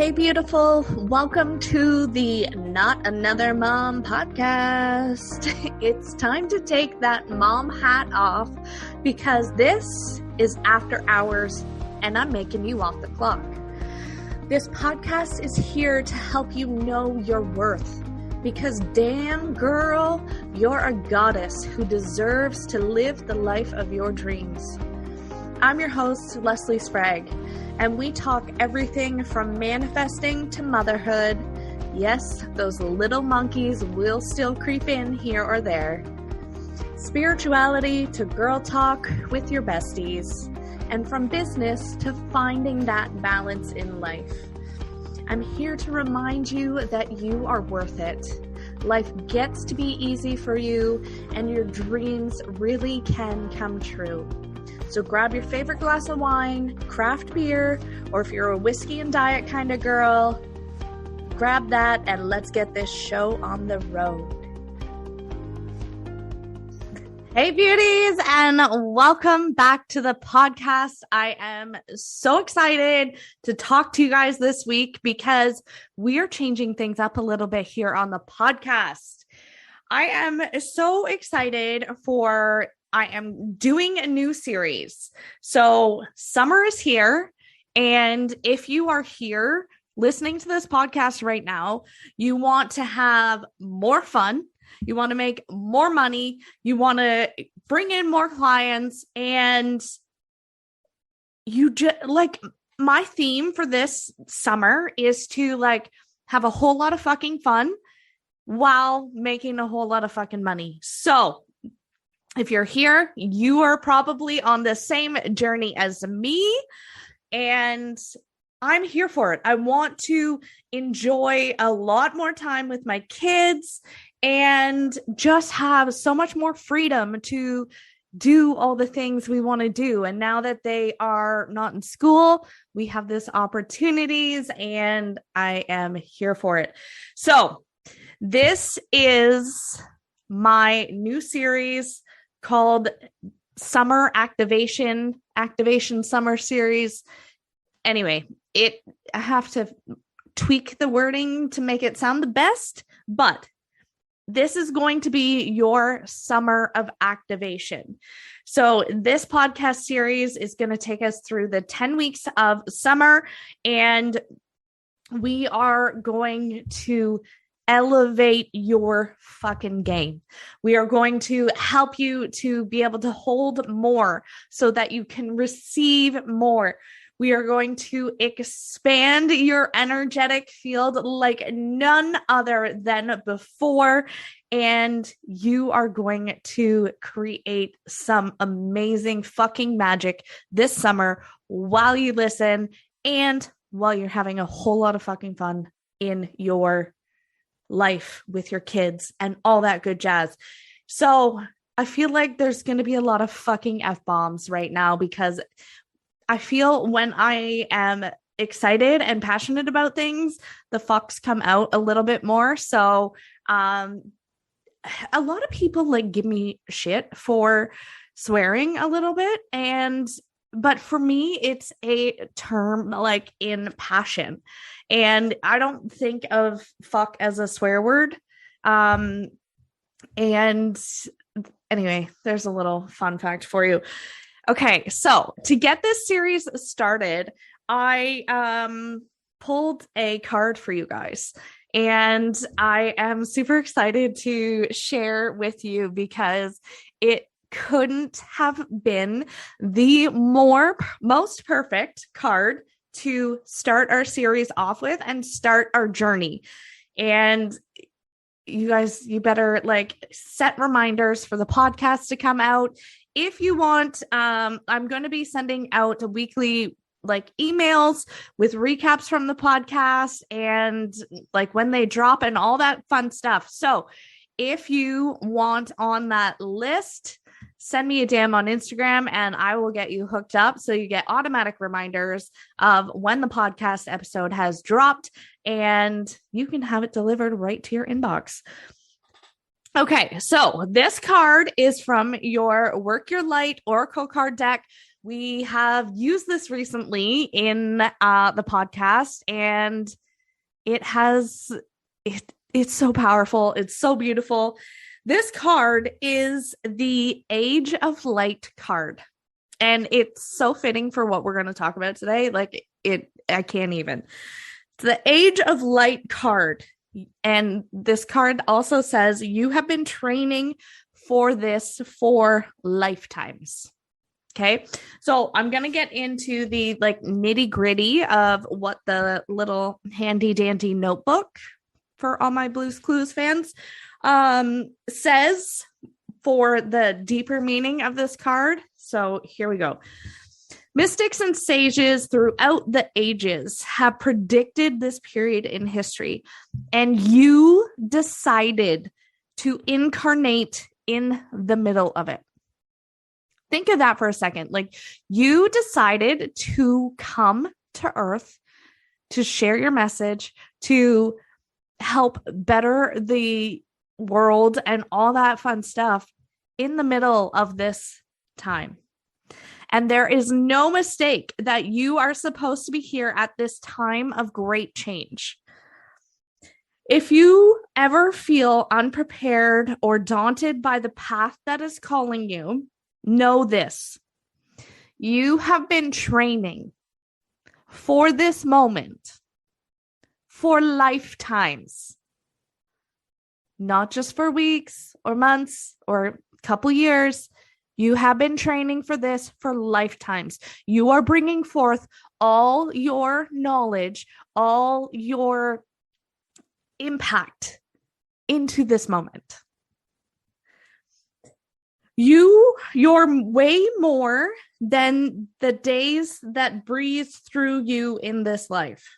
Hey, beautiful. Welcome to the Not Another Mom podcast. It's time to take that mom hat off because this is after hours and I'm making you off the clock. This podcast is here to help you know your worth because damn girl, you're a goddess who deserves to live the life of your dreams. I'm your host, Leslie Sprague, and we talk everything from manifesting to motherhood. Yes, those little monkeys will still creep in here or there. Spirituality to girl talk with your besties, and from business to finding that balance in life. I'm here to remind you that you are worth it. Life gets to be easy for you, and your dreams really can come true. So grab your favorite glass of wine, craft beer, or if you're a whiskey and diet kind of girl, grab that and let's get this show on the road. Hey beauties, and welcome back to the podcast. I am so excited to talk to you guys this week because we are changing things up a little bit here on the podcast. I am so excited I am doing a new series. So summer is here. And if you are here listening to this podcast right now, you want to have more fun. You want to make more money. You want to bring in more clients. And you just my theme for this summer is to have a whole lot of fucking fun while making a whole lot of fucking money. So if you're here, you are probably on the same journey as me, and I'm here for it. I want to enjoy a lot more time with my kids and just have so much more freedom to do all the things we want to do. And now that they are not in school, we have this opportunities, and I am here for it. So this is my new series called Summer Activation Summer Series. Anyway, I have to tweak the wording to make it sound the best, but this is going to be your summer of activation. So this podcast series is going to take us through the 10 weeks of summer, and we are going to elevate your fucking game. We are going to help you to be able to hold more so that you can receive more. We are going to expand your energetic field like none other than before. And you are going to create some amazing fucking magic this summer while you listen and while you're having a whole lot of fucking fun in your life with your kids and all that good jazz. So I feel like there's going to be a lot of fucking F-bombs right now because I feel when I am excited and passionate about things, the fucks come out a little bit more. So a lot of people give me shit for swearing a little bit, but for me, it's a term in passion. And I don't think of fuck as a swear word. And anyway, there's a little fun fact for you. Okay, so to get this series started, I pulled a card for you guys. And I am super excited to share with you because it couldn't have been the most perfect card to start our series off with and start our journey. And you guys, you better set reminders for the podcast to come out. If you want, I'm going to be sending out a weekly emails with recaps from the podcast and when they drop and all that fun stuff. So if you want on that list, send me a DM on Instagram and I will get you hooked up so you get automatic reminders of when the podcast episode has dropped and you can have it delivered right to your inbox. Okay, so this card is from your Work Your Light Oracle card deck, We have used this recently in the podcast, and it's so powerful. It's so beautiful. This card is the Age of Light card. And it's so fitting for what we're going to talk about today. I can't even. It's the Age of Light card. And this card also says you have been training for this for lifetimes. Okay. So I'm going to get into the nitty gritty of what the little handy dandy notebook for all my Blue's Clues fans says for the deeper meaning of this card. So here we go. Mystics and sages throughout the ages have predicted this period in history, and you decided to incarnate in the middle of it. Think of that for a second. You decided to come to Earth to share your message, to help better the world and all that fun stuff in the middle of this time. And there is no mistake that you are supposed to be here at this time of great change. If you ever feel unprepared or daunted by the path that is calling you, know this: you have been training for this moment for lifetimes, not just for weeks or months or a couple years. You have been training for this for lifetimes. You are bringing forth all your knowledge, all your impact into this moment. You're way more than the days that breathe through you in this life.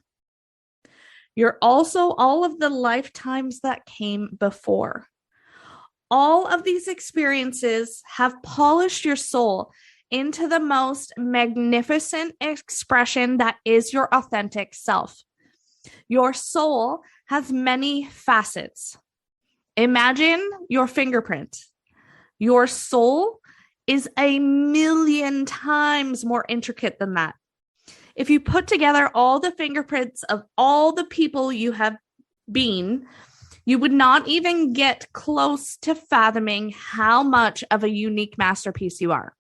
You're also all of the lifetimes that came before. All of these experiences have polished your soul into the most magnificent expression that is your authentic self. Your soul has many facets. Imagine your fingerprint. Your soul is 1,000,000 times more intricate than that. If you put together all the fingerprints of all the people you have been, you would not even get close to fathoming how much of a unique masterpiece you are.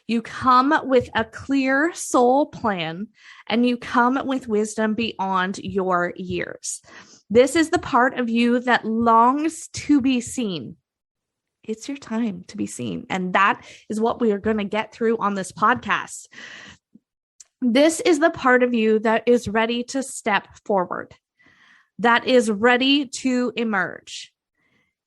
You come with a clear soul plan, and you come with wisdom beyond your years. This is the part of you that longs to be seen. It's your time to be seen. And that is what we are going to get through on this podcast. This is the part of you that is ready to step forward, that is ready to emerge.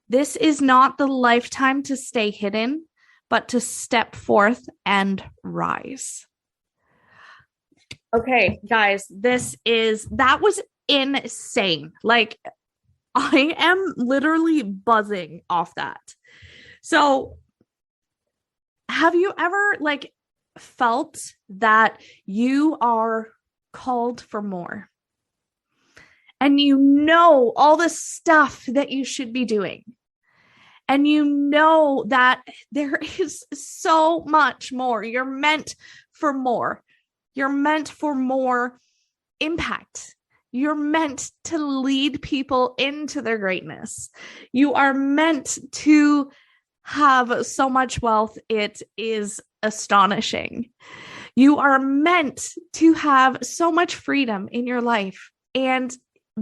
This is not the lifetime to stay hidden, but to step forth and rise. Okay, guys, that was insane. I am literally buzzing off that. So have you ever felt that you are called for more? And you know all the stuff that you should be doing. And you know that there is so much more. You're meant for more. You're meant for more impact. You're meant to lead people into their greatness. You are meant to have so much wealth, it is astonishing. You are meant to have so much freedom in your life and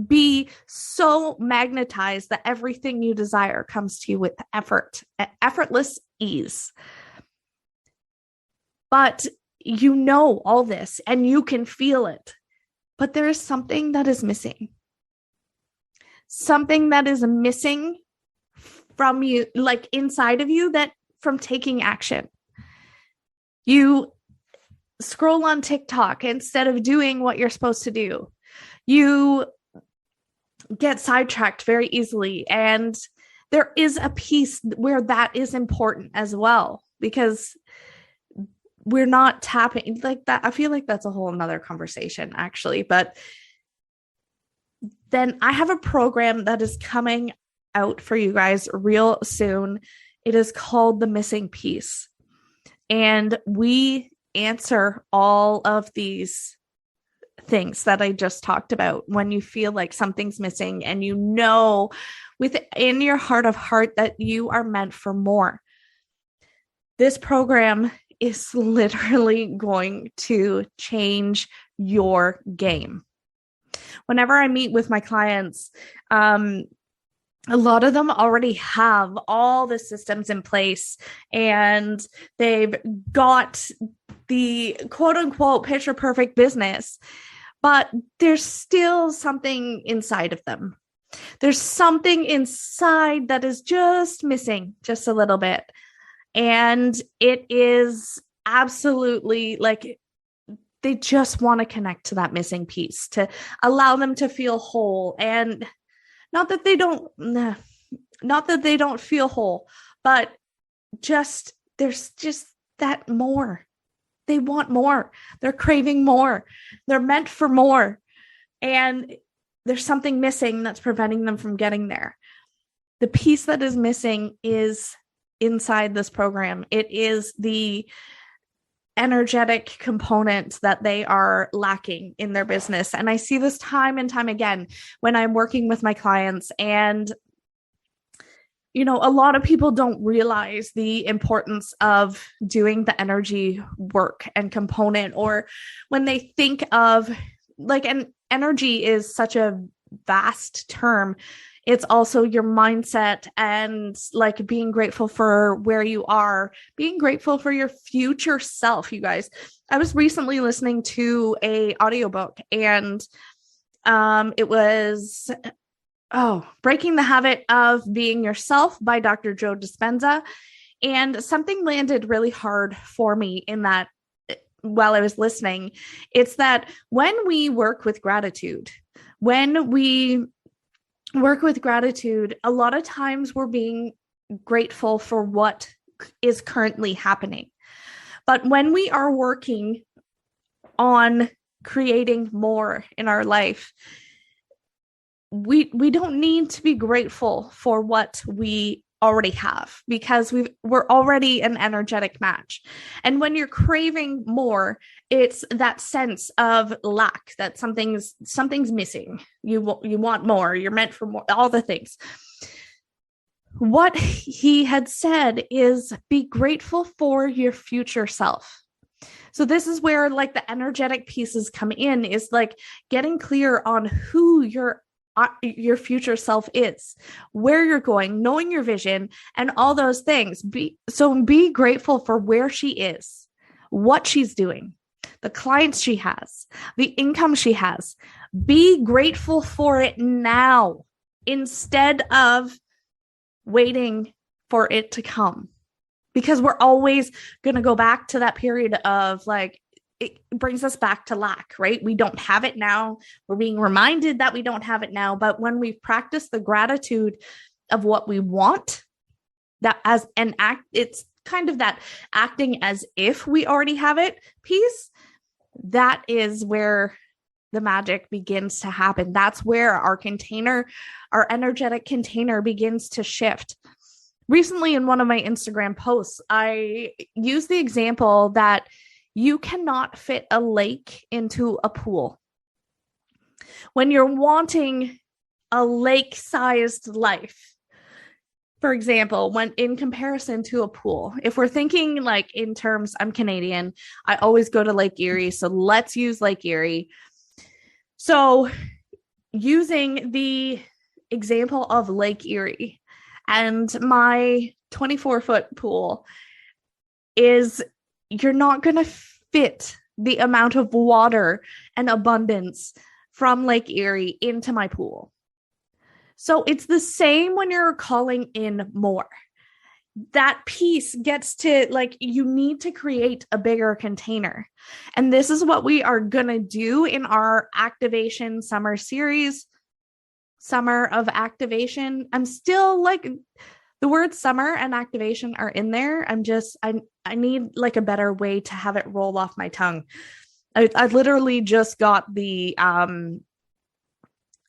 be so magnetized that everything you desire comes to you with effortless ease. But you know all this and you can feel it, but there is something that is missing. Something that is missing from you, inside of you, that from taking action. You scroll on TikTok instead of doing what you're supposed to do. You get sidetracked very easily. And there is a piece where that is important as well, because we're not tapping that. I feel like that's a whole nother conversation, actually. But then I have a program that is coming out for you guys real soon. It is called The Missing Piece. And we answer all of these things that I just talked about when you feel like something's missing and you know within your heart of heart that you are meant for more. This program is literally going to change your game. Whenever I meet with my clients, a lot of them already have all the systems in place and they've got the quote unquote picture perfect business, but there's still something inside of them. There's something inside that is just missing just a little bit. And it is absolutely like they just want to connect to that missing piece to allow them to feel whole. And not that they don't feel whole, but just there's just that more. They want more. They're craving more. They're meant for more. And there's something missing that's preventing them from getting there. The piece that is missing is inside this program. It is the energetic component that they are lacking in their business. And I see this time and time again when I'm working with my clients. And you know, a lot of people don't realize the importance of doing the energy work and component, or when they think of like, an energy is such a vast term. It's also your mindset and like being grateful for where you are, being grateful for your future self, you guys. I was recently listening to a audiobook and it was Breaking the Habit of Being Yourself by Dr. Joe Dispenza. And something landed really hard for me in that while I was listening. It's that when we work with gratitude, a lot of times we're being grateful for what is currently happening. But when we are working on creating more in our life, we don't need to be grateful for what we already have, because we're already an energetic match. And when you're craving more, it's that sense of lack, that something's missing. You want more, you're meant for more, all the things. What he had said is be grateful for your future self. So this is where like the energetic pieces come in, is like getting clear on who your future self is, where you're going, knowing your vision, and all those things. Be grateful for where she is, what she's doing, the clients she has, the income she has. Be grateful for it now instead of waiting for it to come, because we're always going to go back to that period of like, it brings us back to lack, right? We don't have it now. We're being reminded that we don't have it now. But when we've practiced the gratitude of what we want, that as an act, it's kind of that acting as if we already have it piece. That is where the magic begins to happen. That's where our energetic container begins to shift. Recently, in one of my Instagram posts, I used the example that you cannot fit a lake into a pool. When you're wanting a lake-sized life, for example, when in comparison to a pool, if we're thinking like in terms, I'm Canadian, I always go to Lake Erie. So let's use Lake Erie. So using the example of Lake Erie and my 24-foot pool is, you're not going to fit the amount of water and abundance from Lake Erie into my pool. So it's the same when you're calling in more. That piece gets to like, you need to create a bigger container. And this is what we are going to do in our activation summer series, Summer of Activation. I'm still like, the words summer and activation are in there. I need like a better way to have it roll off my tongue. I literally just got the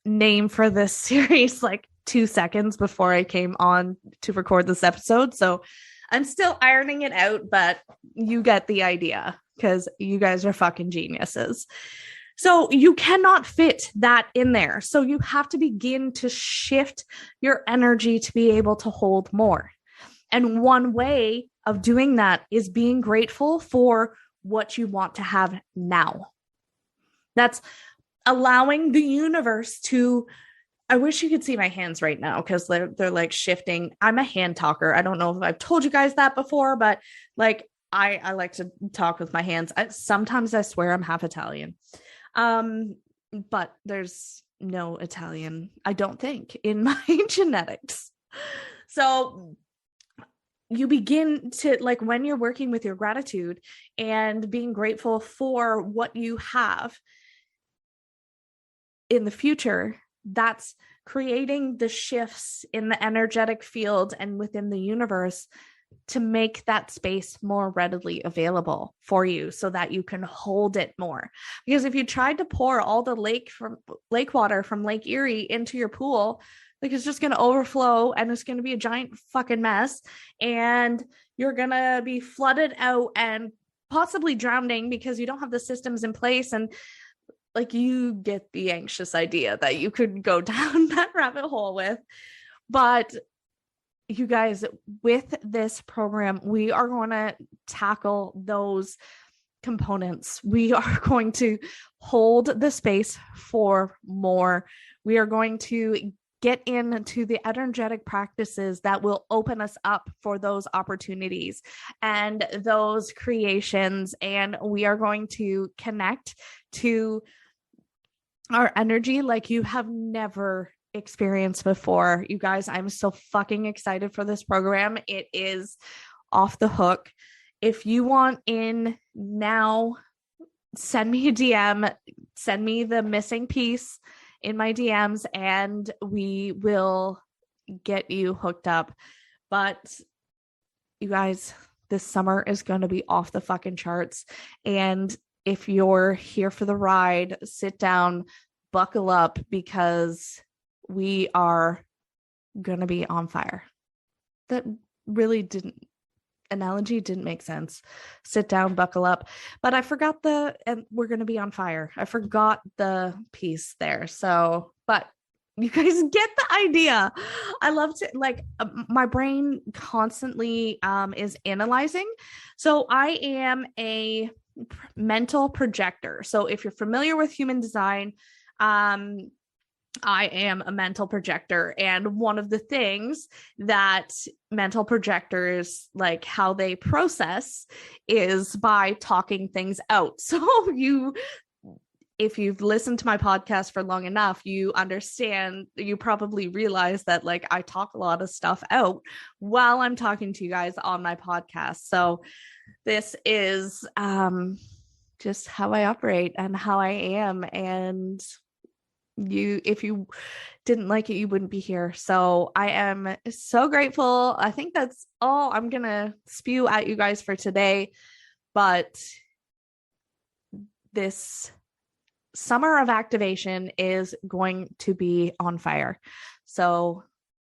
name for this series like 2 seconds before I came on to record this episode. So I'm still ironing it out, but you get the idea. because you guys are fucking geniuses. So you cannot fit that in there. So you have to begin to shift your energy to be able to hold more. And one way of doing that is being grateful for what you want to have now. That's allowing the universe to, I wish you could see my hands right now because they're like shifting. I'm a hand talker. I don't know if I've told you guys that before, but like I like to talk with my hands. Sometimes I swear I'm half Italian. But there's no Italian, I don't think, in my genetics. So you begin to, like, when you're working with your gratitude and being grateful for what you have in the future, that's creating the shifts in the energetic field and within the universe to make that space more readily available for you so that you can hold it more. Because if you tried to pour all the lake water from Lake Erie into your pool, like, it's just going to overflow and it's going to be a giant fucking mess, and you're going to be flooded out and possibly drowning because you don't have the systems in place. And like, you get the anxious idea that you could go down that rabbit hole with. But you guys, with this program, we are going to tackle those components. We are going to hold the space for more. We are going to get into the energetic practices that will open us up for those opportunities and those creations. And we are going to connect to our energy like you have never experienced before. You guys, I'm so fucking excited for this program. It is off the hook. If you want in now, send me a DM, send me the missing piece in my DMs, and we will get you hooked up. But you guys, this summer is going to be off the fucking charts. And if you're here for the ride, sit down, buckle up, because we are going to be on fire. That really analogy didn't make sense. Sit down, buckle up. But I forgot and we're going to be on fire. I forgot the piece there. So, but you guys get the idea. I love to, like, my brain constantly is analyzing. So I am a mental projector. So if you're familiar with human design, I am a mental projector. And one of the things that mental projectors, like, how they process is by talking things out. So if you've listened to my podcast for long enough, you understand, you probably realize that, like, I talk a lot of stuff out while I'm talking to you guys on my podcast. So this is just how I operate and how I am. And if you didn't like it, you wouldn't be here. So I am so grateful. I think that's all I'm gonna spew at you guys for today. But this summer of activation is going to be on fire. So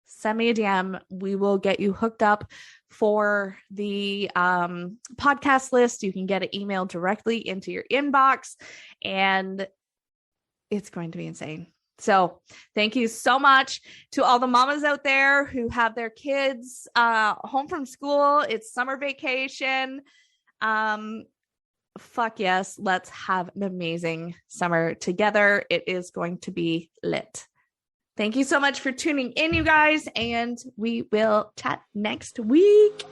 send me a DM. We will get you hooked up for the podcast list. You can get an email directly into your inbox, and it's going to be insane. So thank you so much to all the mamas out there who have their kids home from school. It's summer vacation. Fuck yes. Let's have an amazing summer together. It is going to be lit. Thank you so much for tuning in, you guys, and we will chat next week.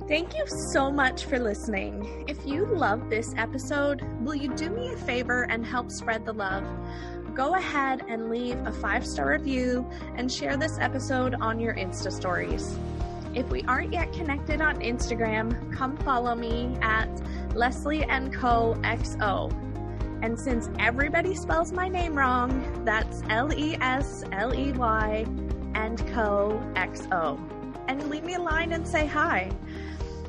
Thank you so much for listening. If you love this episode, will you do me a favor and help spread the love? Go ahead and leave a 5-star review and share this episode on your Insta stories. If we aren't yet connected on Instagram, come follow me at Leslie & Co XO. And since everybody spells my name wrong, that's Lesley & Co XO. And leave me a line and say hi.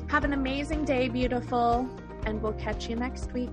Have an amazing day, beautiful, and we'll catch you next week.